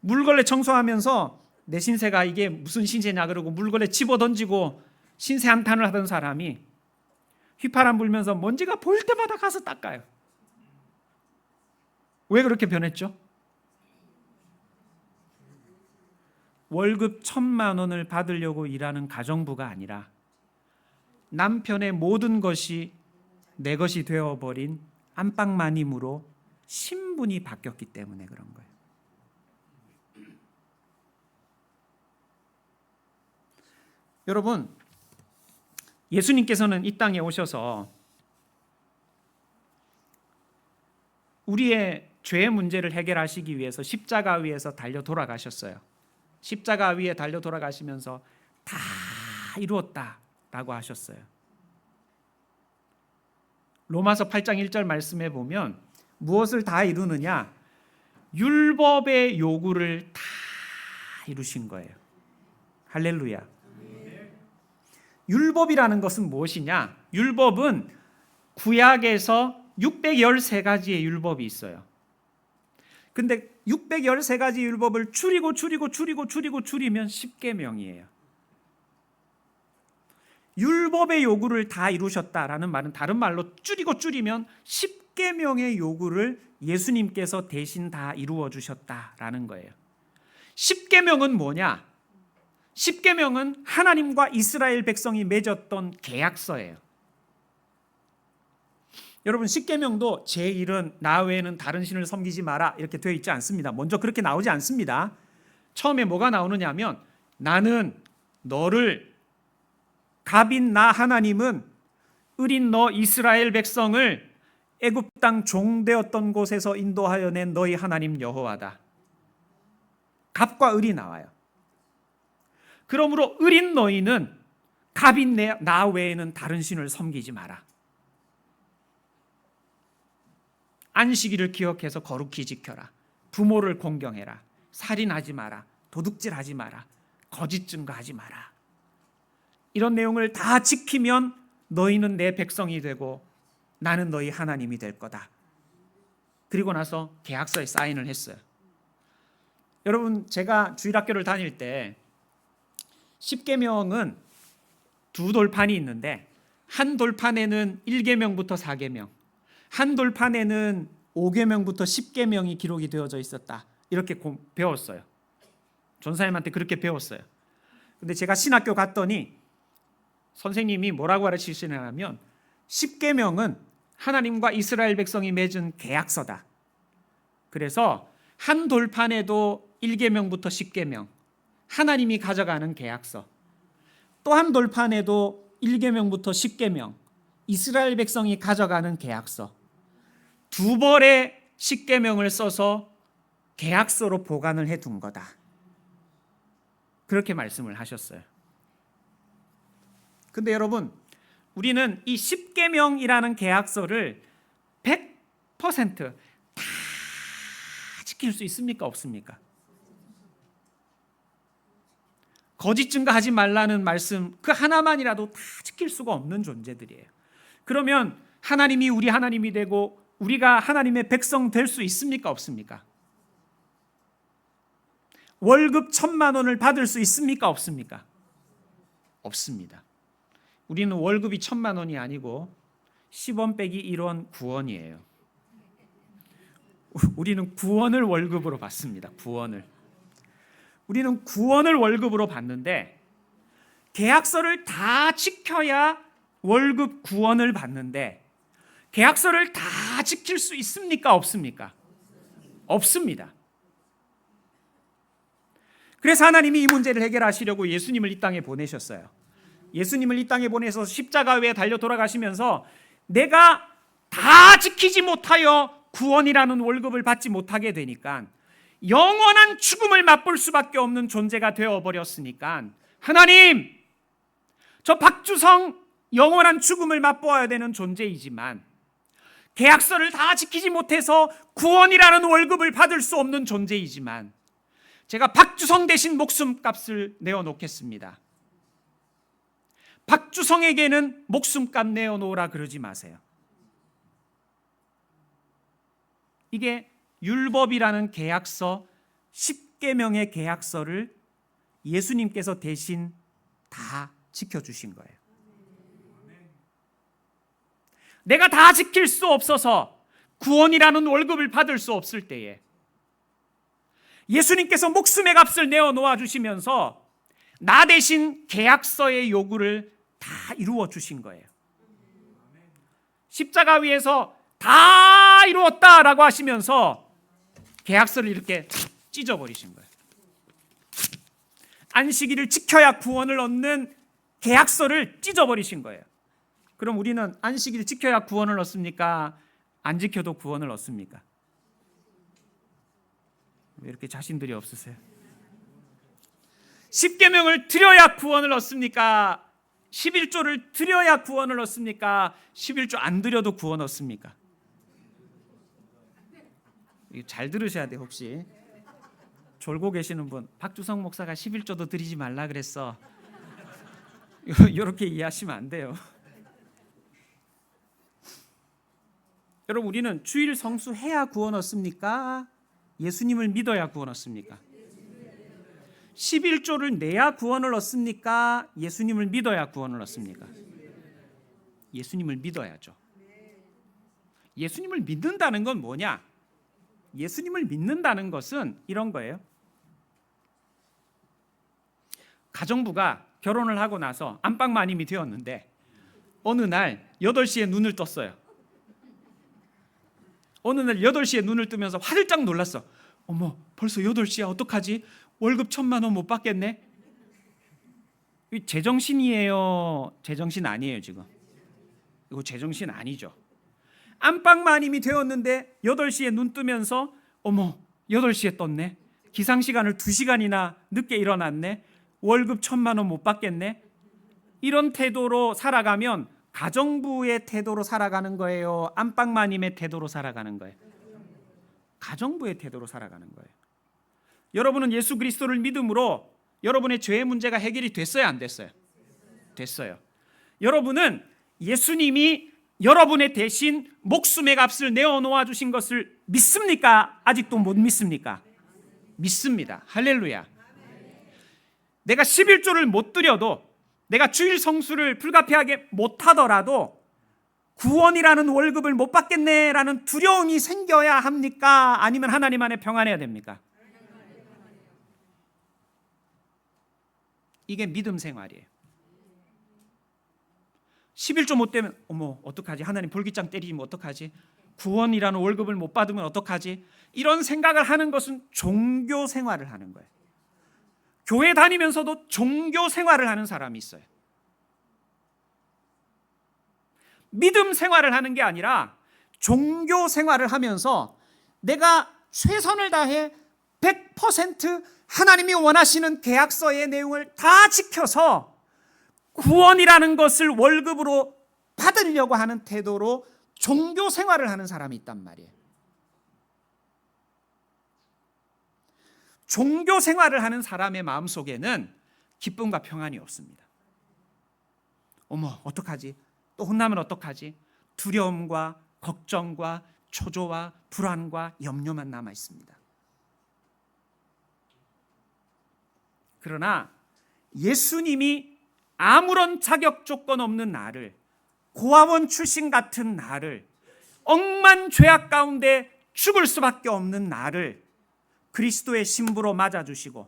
물걸레 청소하면서 내 신세가 이게 무슨 신세냐 그러고 물걸레 집어던지고 신세 한탄을 하던 사람이 휘파람 불면서 먼지가 보일 때마다 가서 닦아요. 왜 그렇게 변했죠? 월급 1000만 원을 받으려고 일하는 가정부가 아니라 남편의 모든 것이 내 것이 되어버린 안방마님으로 신분이 바뀌었기 때문에 그런 거예요. 여러분, 예수님께서는 이 땅에 오셔서 우리의 죄의 문제를 해결하시기 위해서 십자가 위에서 달려 돌아가셨어요. 십자가 위에 달려 돌아가시면서 다 이루었다라고 하셨어요. 로마서 8장 1절 말씀에 보면 무엇을 다 이루느냐? 율법의 요구를 다 이루신 거예요. 할렐루야. 율법이라는 것은 무엇이냐? 율법은 구약에서 613가지의 율법이 있어요. 근데 613가지 율법을 줄이면 10계명이에요. 율법의 요구를 다 이루셨다라는 말은 다른 말로 줄이면 10계명의 요구를 예수님께서 대신 다 이루어 주셨다라는 거예요. 10계명은 뭐냐? 10계명은 하나님과 이스라엘 백성이 맺었던 계약서예요. 여러분 10계명도 제 일은 나 외에는 다른 신을 섬기지 마라 이렇게 되어 있지 않습니다. 먼저 그렇게 나오지 않습니다. 처음에 뭐가 나오느냐면 나는 너를 갑인 나 하나님은 을인 너 이스라엘 백성을 애굽 땅 종되었던 곳에서 인도하여 낸 너희 하나님 여호와다. 갑과 을이 나와요. 그러므로 을인 너희는 갑인 나 외에는 다른 신을 섬기지 마라. 안식일을 기억해서 거룩히 지켜라. 부모를 공경해라. 살인하지 마라. 도둑질하지 마라. 거짓 증거하지 마라. 이런 내용을 다 지키면 너희는 내 백성이 되고 나는 너희 하나님이 될 거다. 그리고 나서 계약서에 사인을 했어요. 여러분 제가 주일학교를 다닐 때 10계명은 두 돌판이 있는데 한 돌판에는 1계명부터 4계명, 한 돌판에는 5계명부터 10계명이 기록이 되어져 있었다. 이렇게 배웠어요. 전사님한테 그렇게 배웠어요. 근데 제가 신학교 갔더니 선생님이 뭐라고 가르치시냐면 10계명은 하나님과 이스라엘 백성이 맺은 계약서다. 그래서 한 돌판에도 1계명부터 10계명, 하나님이 가져가는 계약서. 또 한 돌판에도 1계명부터 10계명, 이스라엘 백성이 가져가는 계약서. 두 벌의 10계명을 써서 계약서로 보관을 해둔 거다. 그렇게 말씀을 하셨어요. 근데 여러분, 우리는 이 10계명이라는 계약서를 100% 다 지킬 수 있습니까? 없습니까? 거짓 증거하지 말라는 말씀 그 하나만이라도 다 지킬 수가 없는 존재들이에요. 그러면 하나님이 우리 하나님이 되고 우리가 하나님의 백성 될 수 있습니까? 없습니까? 월급 1,000만 원을 받을 수 있습니까? 없습니까? 없습니다. 우리는 월급이 1,000만 원이 아니고 10원 빼기 1원 9원이에요. 우리는 9원을 월급으로 받습니다. 9원을. 우리는 9원을 월급으로 받는데 계약서를 다 지켜야 월급 9원을 받는데 계약서를 다 지킬 수 있습니까? 없습니까? 없습니다. 그래서 하나님이 이 문제를 해결하시려고 예수님을 이 땅에 보내셨어요. 예수님을 이 땅에 보내서 십자가 위에 달려 돌아가시면서 내가 다 지키지 못하여 구원이라는 월급을 받지 못하게 되니까 영원한 죽음을 맛볼 수밖에 없는 존재가 되어버렸으니까 하나님, 저 박주성 영원한 죽음을 맛보아야 되는 존재이지만 계약서를 다 지키지 못해서 구원이라는 월급을 받을 수 없는 존재이지만 제가 박주성 대신 목숨값을 내어놓겠습니다. 박주성에게는 목숨값 내어놓으라 그러지 마세요. 이게 율법이라는 계약서 10계명의 계약서를 예수님께서 대신 다 지켜주신 거예요. 내가 다 지킬 수 없어서 구원이라는 월급을 받을 수 없을 때에 예수님께서 목숨의 값을 내어놓아 주시면서 나 대신 계약서의 요구를 다 이루어 주신 거예요. 십자가 위에서 다 이루었다라고 하시면서 계약서를 이렇게 찢어버리신 거예요. 안식일을 지켜야 구원을 얻는 계약서를 찢어버리신 거예요. 그럼 우리는 안식일 지켜야 구원을 얻습니까? 안 지켜도 구원을 얻습니까? 왜 이렇게 자신들이 없으세요? 10계명을 드려야 구원을 얻습니까? 11조를 드려야 구원을 얻습니까? 11조 안 드려도 구원 얻습니까? 잘 들으셔야 돼요. 혹시 졸고 계시는 분, 박주성 목사가 11조도 드리지 말라 그랬어. 이렇게 이해하시면 안 돼요. 여러분, 우리는 주일 성수해야 구원 얻습니까? 예수님을 믿어야 구원 얻습니까? 11조를 내야 구원을 얻습니까? 예수님을 믿어야 구원을 얻습니까? 예수님을 믿어야죠. 예수님을 믿는다는 건 뭐냐? 예수님을 믿는다는 것은 이런 거예요. 가정부가 결혼을 하고 나서 안방마님이 되었는데 어느 날 8시에 눈을 떴어요. 어느 날 8시에 눈을 뜨면서 화들짝 놀랐어. 어머, 벌써 8시야. 어떡하지? 월급 1,000만 원 못 받겠네. 제정신이에요? 제정신 아니에요 지금. 이거 제정신 아니죠. 안방마님이 되었는데 8시에 눈 뜨면서 어머, 8시에 떴네. 기상시간을 2시간이나 늦게 일어났네. 월급 1,000만 원 못 받겠네. 이런 태도로 살아가면 가정부의 태도로 살아가는 거예요? 안방마님의 태도로 살아가는 거예요? 가정부의 태도로 살아가는 거예요. 여러분은 예수 그리스도를 믿음으로 여러분의 죄의 문제가 해결이 됐어요? 안 됐어요? 됐어요. 여러분은 예수님이 여러분의 대신 목숨의 값을 내어놓아 주신 것을 믿습니까? 아직도 못 믿습니까? 믿습니다. 할렐루야. 내가 11조를 못 드려도, 내가 주일 성수를 불가피하게 못하더라도 구원이라는 월급을 못 받겠네라는 두려움이 생겨야 합니까? 아니면 하나님 안에 평안해야 됩니까? 이게 믿음 생활이에요. 11조 못 되면 어머, 어떡하지? 하나님 볼기장 때리면 어떡하지? 구원이라는 월급을 못 받으면 어떡하지? 이런 생각을 하는 것은 종교 생활을 하는 거예요. 교회 다니면서도 종교 생활을 하는 사람이 있어요. 믿음 생활을 하는 게 아니라 종교 생활을 하면서 내가 최선을 다해 100% 하나님이 원하시는 계약서의 내용을 다 지켜서 구원이라는 것을 월급으로 받으려고 하는 태도로 종교 생활을 하는 사람이 있단 말이에요. 종교 생활을 하는 사람의 마음속에는 기쁨과 평안이 없습니다. 어머, 어떡하지? 또 혼나면 어떡하지? 두려움과 걱정과 초조와 불안과 염려만 남아 있습니다. 그러나 예수님이 아무런 자격 조건 없는 나를, 고아원 출신 같은 나를, 억만 죄악 가운데 죽을 수밖에 없는 나를 그리스도의 신부로 맞아주시고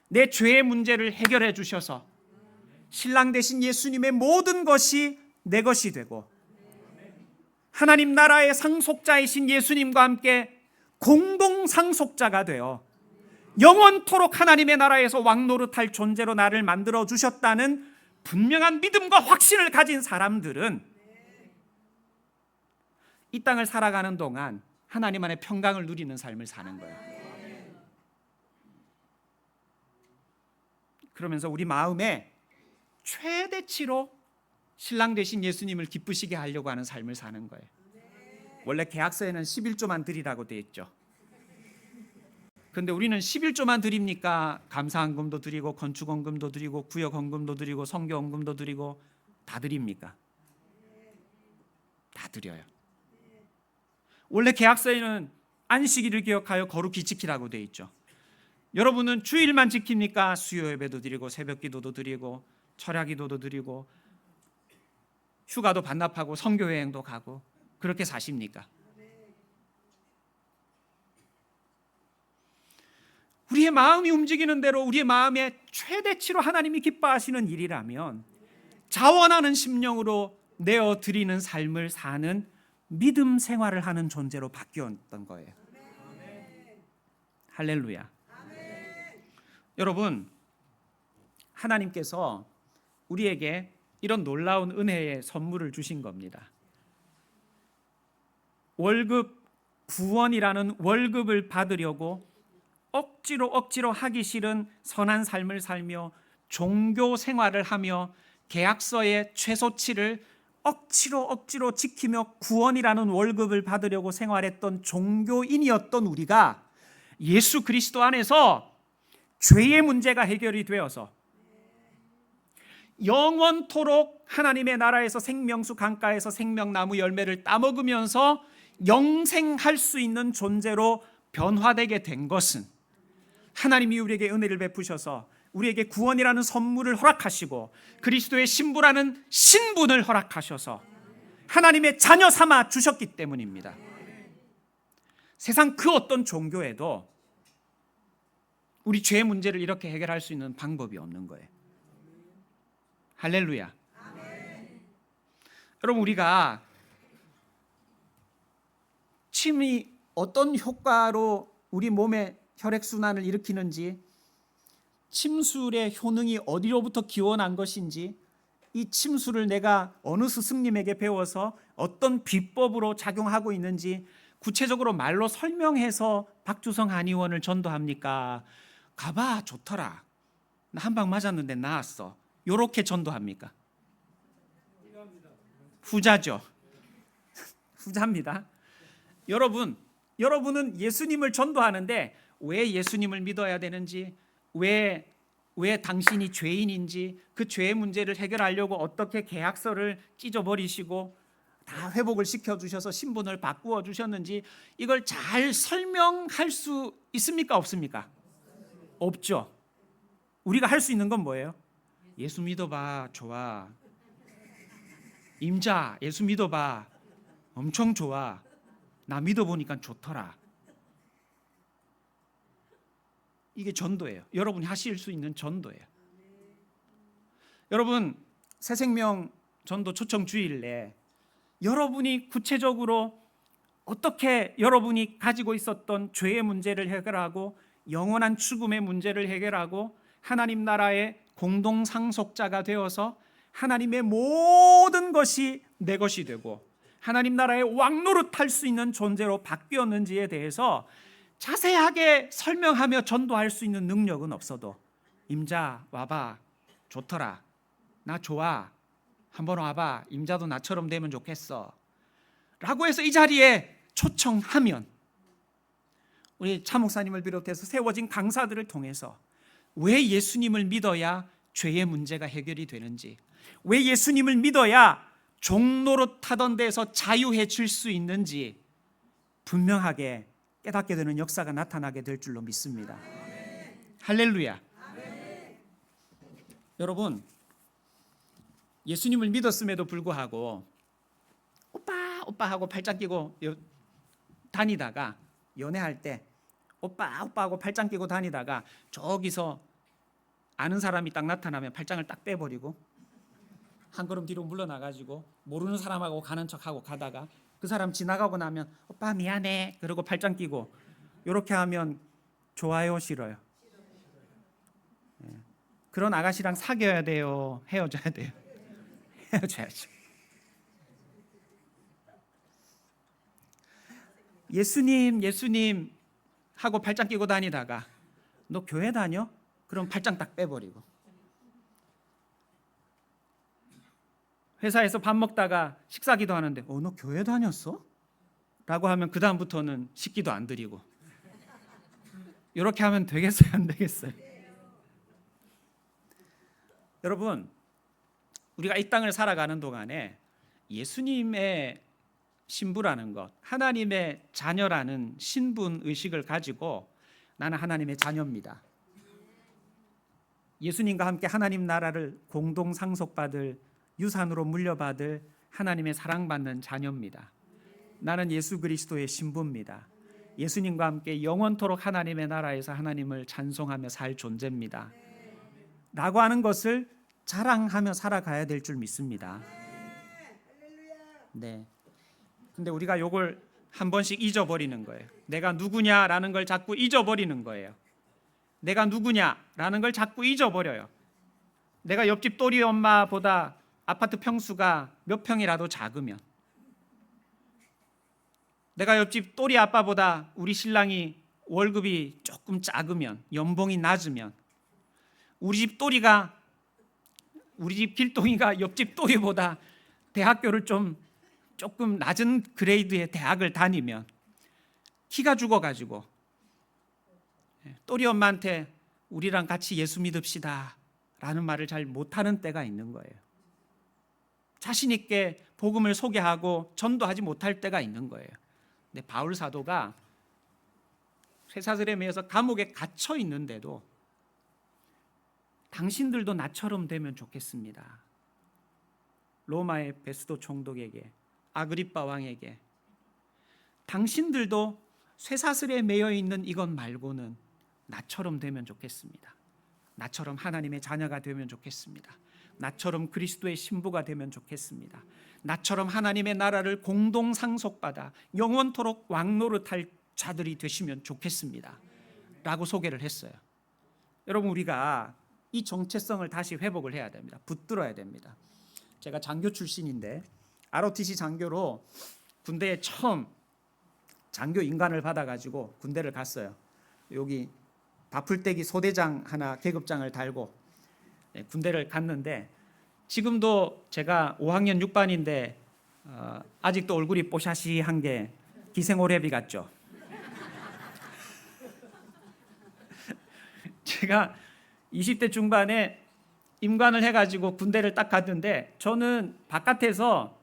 내 죄의 문제를 해결해 주셔서 신랑 되신 예수님의 모든 것이 내 것이 되고 하나님 나라의 상속자이신 예수님과 함께 공동 상속자가 되어 영원토록 하나님의 나라에서 왕노릇할 존재로 나를 만들어 주셨다는 분명한 믿음과 확신을 가진 사람들은 이 땅을 살아가는 동안 하나님 안에 평강을 누리는 삶을 사는 거예요. 그러면서 우리 마음에 최대치로 신랑 되신 예수님을 기쁘시게 하려고 하는 삶을 사는 거예요. 원래 계약서에는 11조만 드리라고 되어 있죠. 그런데 우리는 11조만 드립니까? 감사헌금도 드리고 건축헌금도 드리고 구역헌금도 드리고 성교헌금도 드리고 다 드립니까? 다 드려요. 원래 계약서에는 안식일을 기억하여 거룩히 지키라고 되어 있죠. 여러분은 주일만 지킵니까? 수요 예배도 드리고 새벽 기도도 드리고 철야 기도도 드리고 휴가도 반납하고 선교 여행도 가고 그렇게 사십니까? 우리의 마음이 움직이는 대로 우리의 마음에 최대치로 하나님이 기뻐하시는 일이라면 자원하는 심령으로 내어드리는 삶을 사는 믿음 생활을 하는 존재로 바뀌었던 거예요. 할렐루야. 여러분, 하나님께서 우리에게 이런 놀라운 은혜의 선물을 주신 겁니다. 월급, 구원이라는 월급을 받으려고 억지로 하기 싫은 선한 삶을 살며 종교 생활을 하며 계약서의 최소치를 억지로 지키며 구원이라는 월급을 받으려고 생활했던 종교인이었던 우리가 예수 그리스도 안에서 죄의 문제가 해결이 되어서 영원토록 하나님의 나라에서 생명수 강가에서 생명나무 열매를 따먹으면서 영생할 수 있는 존재로 변화되게 된 것은 하나님이 우리에게 은혜를 베푸셔서 우리에게 구원이라는 선물을 허락하시고 그리스도의 신부라는 신분을 허락하셔서 하나님의 자녀 삼아 주셨기 때문입니다. 세상 그 어떤 종교에도 우리 죄의 문제를 이렇게 해결할 수 있는 방법이 없는 거예요. 할렐루야. 여러분, 우리가 침이 어떤 효과로 우리 몸에 혈액순환을 일으키는지, 침술의 효능이 어디로부터 기원한 것인지, 이 침술을 내가 어느 스승님에게 배워서 어떤 비법으로 작용하고 있는지 구체적으로 말로 설명해서 박주성 한의원을 전도합니까? 가봐, 좋더라. 나 한 방 맞았는데 나았어. 요렇게 전도합니까? 후자죠. 후자입니다. 여러분은 예수님을 전도하는데 왜 예수님을 믿어야 되는지, 왜 당신이 죄인인지, 그 죄의 문제를 해결하려고 어떻게 계약서를 찢어버리시고 다 회복을 시켜주셔서 신분을 바꾸어 주셨는지 이걸 잘 설명할 수 있습니까? 없습니까? 없죠. 우리가 할 수 있는 건 뭐예요? 예수 믿어봐, 좋아. 임자, 예수 믿어봐, 엄청 좋아. 나 믿어보니까 좋더라. 이게 전도예요. 여러분이 하실 수 있는 전도예요. 여러분, 새생명 전도 초청 주일에 여러분이 구체적으로 어떻게 여러분이 가지고 있었던 죄의 문제를 해결하고 영원한 죽음의 문제를 해결하고 하나님 나라의 공동 상속자가 되어서 하나님의 모든 것이 내 것이 되고 하나님 나라의 왕노릇할 수 있는 존재로 바뀌었는지에 대해서 자세하게 설명하며 전도할 수 있는 능력은 없어도 임자 와봐, 좋더라, 나 좋아, 한번 와봐, 임자도 나처럼 되면 좋겠어 라고 해서 이 자리에 초청하면 우리 차 목사님을 비롯해서 세워진 강사들을 통해서 왜 예수님을 믿어야 죄의 문제가 해결이 되는지, 왜 예수님을 믿어야 종노릇하던 데서 자유해질 수 있는지 분명하게 깨닫게 되는 역사가 나타나게 될 줄로 믿습니다. 할렐루야. 여러분, 예수님을 믿었음에도 불구하고 오빠 하고 팔짱 끼고 다니다가 연애할 때 오빠 하고 팔짱 끼고 다니다가 저기서 아는 사람이 딱 나타나면 팔짱을 딱 빼버리고 한 걸음 뒤로 물러나가지고 모르는 사람하고 가는 척하고 가다가 그 사람 지나가고 나면 오빠 미안해 그러고 팔짱 끼고 이렇게 하면 좋아요, 싫어요? 그런 아가씨랑 사귀어야 돼요, 헤어져야 돼요? 헤어져야죠. 예수님 하고 팔짱 끼고 다니다가 너 교회 다녀? 그럼 팔짱 딱 빼버리고 회사에서 밥 먹다가 식사 기도하는데 너 교회 다녔어? 라고 하면 그 다음부터는 식기도 안 드리고 이렇게 하면 되겠어요, 안 되겠어요? 여러분, 우리가 이 땅을 살아가는 동안에 예수님의 신부라는 것, 하나님의 자녀라는 신분 의식을 가지고 나는 하나님의 자녀입니다. 예수님과 함께 하나님 나라를 공동 상속받을, 유산으로 물려받을 하나님의 사랑받는 자녀입니다. 나는 예수 그리스도의 신부입니다. 예수님과 함께 영원토록 하나님의 나라에서 하나님을 찬송하며 살 존재입니다. 라고 하는 것을 자랑하며 살아가야 될 줄 믿습니다. 네. 근데 우리가 요걸 한 번씩 잊어버리는 거예요. 내가 누구냐라는 걸 자꾸 잊어버리는 거예요. 내가 누구냐라는 걸 자꾸 잊어버려요. 내가 옆집 또리 엄마보다 아파트 평수가 몇 평이라도 작으면, 내가 옆집 또리 아빠보다 우리 신랑이 월급이 조금 작으면, 연봉이 낮으면, 우리 집 길동이가 옆집 또리보다 대학교를 조금 낮은 그레이드의 대학을 다니면, 키가 죽어가지고 또리 엄마한테 우리랑 같이 예수 믿읍시다 라는 말을 잘 못하는 때가 있는 거예요. 자신 있게 복음을 소개하고 전도하지 못할 때가 있는 거예요. 근데 바울 사도가 쇠사슬에 매여서 감옥에 갇혀 있는데도 당신들도 나처럼 되면 좋겠습니다. 로마의 베스도 총독에게, 아그리빠 왕에게, 당신들도 쇠사슬에 매여 있는 이것 말고는 나처럼 되면 좋겠습니다. 나처럼 하나님의 자녀가 되면 좋겠습니다. 나처럼 그리스도의 신부가 되면 좋겠습니다. 나처럼 하나님의 나라를 공동 상속받아 영원토록 왕노릇할 자들이 되시면 좋겠습니다 라고 소개를 했어요. 여러분, 우리가 이 정체성을 다시 회복을 해야 됩니다. 붙들어야 됩니다. 제가 장교 출신인데 ROTC 장교로 군대에 처음 장교 인관을 받아가지고 군대를 갔어요. 여기 바풀떼기 소대장 하나 계급장을 달고 군대를 갔는데, 지금도 제가 5학년 6반인데 아직도 얼굴이 뽀샤시한 게 기생오래비 같죠. 제가 20대 중반에 임관을 해가지고 군대를 딱 갔는데, 저는 바깥에서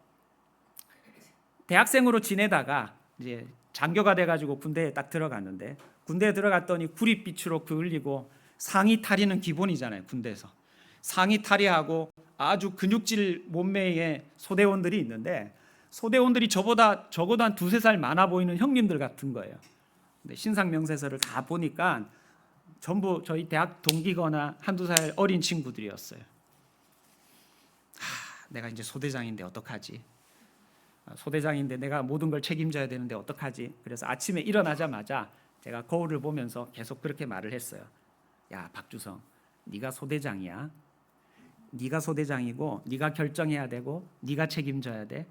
대학생으로 지내다가 이제 장교가 돼가지고 군대에 딱 들어갔는데, 군대에 들어갔더니 구릿빛으로 그을리고 상의 탈의는 기본이잖아요. 군대에서 상의 탈의하고 아주 근육질 몸매의 소대원들이 있는데, 소대원들이 저보다 적어도 한 2-3살 많아 보이는 형님들 같은 거예요. 근데 신상명세서를 다 보니까 전부 저희 대학 동기거나 1-2살 어린 친구들이었어요. 내가 이제 소대장인데 어떡하지? 소대장인데 내가 모든 걸 책임져야 되는데 어떡하지? 그래서 아침에 일어나자마자 제가 거울을 보면서 계속 그렇게 말을 했어요. 야, 박주성, 네가 소대장이야. 네가 소대장이고 네가 결정해야 되고 네가 책임져야 돼.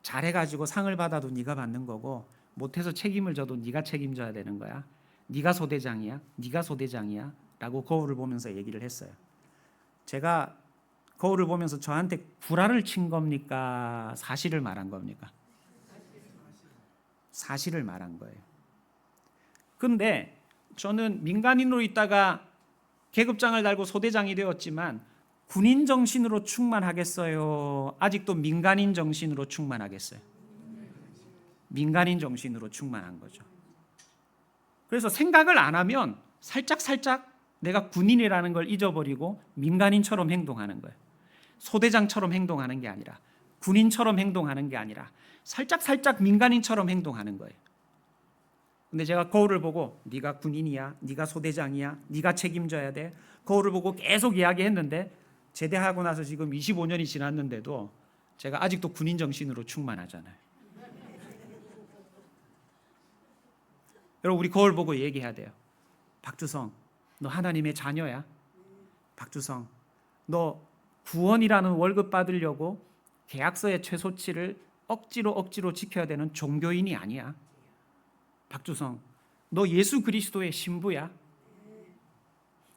잘해가지고 상을 받아도 네가 받는 거고, 못해서 책임을 져도 네가 책임져야 되는 거야. 네가 소대장이야. 네가 소대장이야 라고 거울을 보면서 얘기를 했어요. 제가 거울을 보면서 저한테 구라를 친 겁니까? 사실을 말한 겁니까? 사실을 말한 거예요. 근데 저는 민간인으로 있다가 계급장을 달고 소대장이 되었지만 군인 정신으로 충만하겠어요? 아직도 민간인 정신으로 충만하겠어요? 민간인 정신으로 충만한 거죠. 그래서 생각을 안 하면 살짝 내가 군인이라는 걸 잊어버리고 민간인처럼 행동하는 거예요. 소대장처럼 행동하는 게 아니라, 군인처럼 행동하는 게 아니라 살짝 민간인처럼 행동하는 거예요. 근데 제가 거울을 보고 네가 군인이야, 네가 소대장이야, 네가 책임져야 돼, 거울을 보고 계속 이야기했는데, 제대하고 나서 지금 25년이 지났는데도 제가 아직도 군인 정신으로 충만하잖아요. 여러분, 우리 거울 보고 얘기해야 돼요. 박주성, 너 하나님의 자녀야. 박주성, 너 구원이라는 월급 받으려고 계약서의 최소치를 억지로 지켜야 되는 종교인이 아니야. 박주성, 너 예수 그리스도의 신부야.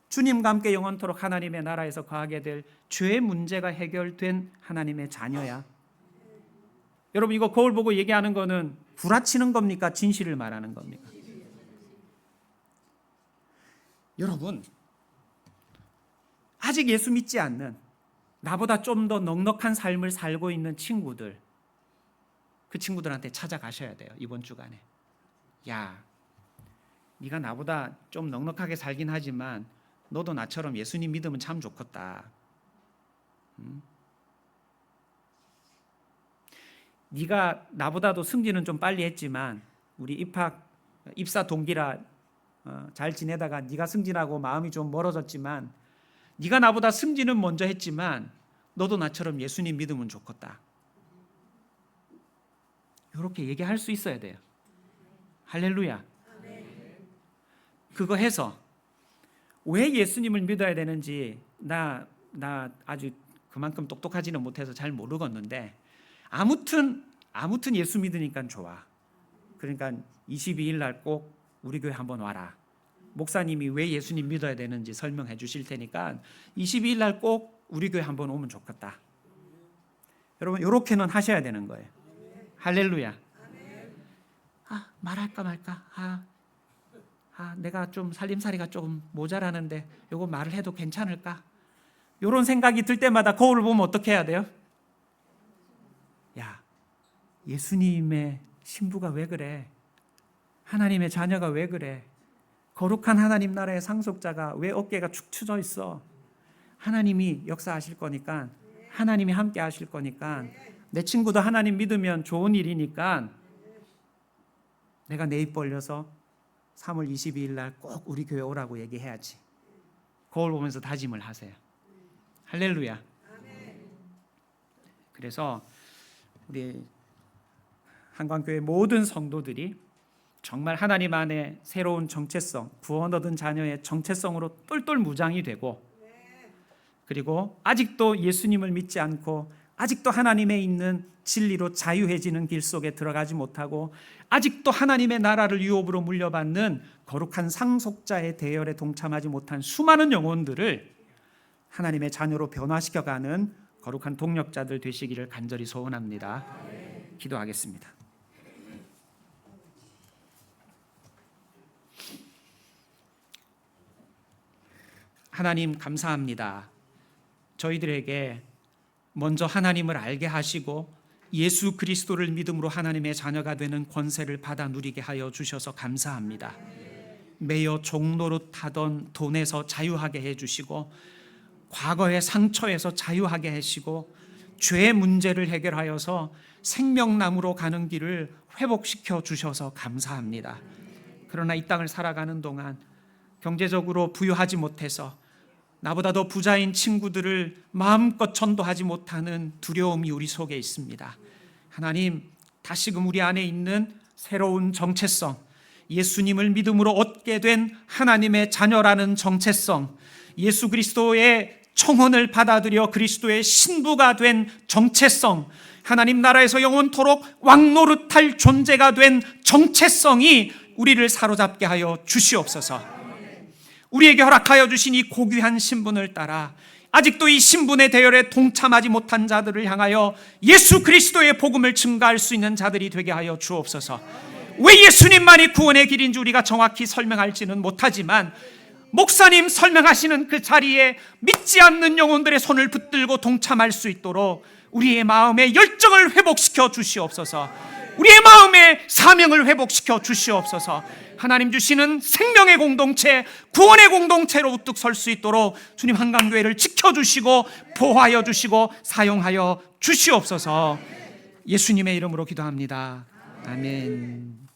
주님과 함께 영원토록 하나님의 나라에서 거하게 될 죄의 문제가 해결된 하나님의 자녀야. 여러분, 이거 거울 보고 얘기하는 거는 구라치는 겁니까? 진실을 말하는 겁니까? 여러분, 아직 예수 믿지 않는, 나보다 좀 더 넉넉한 삶을 살고 있는 친구들, 그 친구들한테 찾아가셔야 돼요. 이번 주간에. 야, 네가 나보다 좀 넉넉하게 살긴 하지만 너도 나처럼 예수님 믿으면 참 좋겠다. 네가 나보다도 승진은 좀 빨리 했지만 우리 입사 동기라 잘 지내다가 네가 승진하고 마음이 좀 멀어졌지만, 네가 나보다 승진은 먼저 했지만 너도 나처럼 예수님 믿으면 좋겠다. 이렇게 얘기할 수 있어야 돼요. 할렐루야. 그거 해서 왜 예수님을 믿어야 되는지 나 아주 그만큼 똑똑하지는 못해서 잘 모르겠는데, 아무튼 예수 믿으니까 좋아. 그러니까 22일 날 꼭 우리 교회 한번 와라. 목사님이 왜 예수님 믿어야 되는지 설명해 주실 테니까 22일 날 꼭 우리 교회 한번 오면 좋겠다. 여러분, 이렇게는 하셔야 되는 거예요. 할렐루야. 말할까 말까. 내가 좀 살림살이가 조금 모자라는데 요거 말을 해도 괜찮을까? 이런 생각이 들 때마다 거울을 보면 어떻게 해야 돼요? 야, 예수님의 신부가 왜 그래? 하나님의 자녀가 왜 그래? 거룩한 하나님 나라의 상속자가 왜 어깨가 축 처져 있어? 하나님이 역사하실 거니까, 하나님이 함께 하실 거니까, 내 친구도 하나님 믿으면 좋은 일이니까 내가 내 입 벌려서 3월 22일 날 꼭 우리 교회 오라고 얘기해야지. 거울 보면서 다짐을 하세요. 할렐루야. 그래서 우리 한광교회 모든 성도들이 정말 하나님 안에 새로운 정체성, 구원 얻은 자녀의 정체성으로 똘똘 무장이 되고, 그리고 아직도 예수님을 믿지 않고 아직도 하나님에 있는 진리로 자유해지는 길 속에 들어가지 못하고 아직도 하나님의 나라를 유업으로 물려받는 거룩한 상속자의 대열에 동참하지 못한 수많은 영혼들을 하나님의 자녀로 변화시켜가는 거룩한 동력자들 되시기를 간절히 소원합니다. 기도하겠습니다. 하나님 감사합니다. 저희들에게 먼저 하나님을 알게 하시고 예수 그리스도를 믿음으로 하나님의 자녀가 되는 권세를 받아 누리게 하여 주셔서 감사합니다. 매여 종노릇하던 돈에서 자유하게 해주시고 과거의 상처에서 자유하게 하시고 죄의 문제를 해결하여서 생명나무로 가는 길을 회복시켜 주셔서 감사합니다. 그러나 이 땅을 살아가는 동안 경제적으로 부유하지 못해서 나보다 더 부자인 친구들을 마음껏 전도하지 못하는 두려움이 우리 속에 있습니다. 하나님, 다시금 우리 안에 있는 새로운 정체성, 예수님을 믿음으로 얻게 된 하나님의 자녀라는 정체성, 예수 그리스도의 청혼을 받아들여 그리스도의 신부가 된 정체성, 하나님 나라에서 영원토록 왕노릇할 존재가 된 정체성이 우리를 사로잡게 하여 주시옵소서. 우리에게 허락하여 주신 이 고귀한 신분을 따라 아직도 이 신분의 대열에 동참하지 못한 자들을 향하여 예수 그리스도의 복음을 증가할 수 있는 자들이 되게 하여 주옵소서. 왜 예수님만이 구원의 길인지 우리가 정확히 설명할지는 못하지만 목사님 설명하시는 그 자리에 믿지 않는 영혼들의 손을 붙들고 동참할 수 있도록 우리의 마음의 열정을 회복시켜 주시옵소서. 우리의 마음의 사명을 회복시켜 주시옵소서. 하나님 주시는 생명의 공동체, 구원의 공동체로 우뚝 설 수 있도록 주님 한강교회를 지켜주시고 보호하여 주시고 사용하여 주시옵소서. 예수님의 이름으로 기도합니다. 아멘.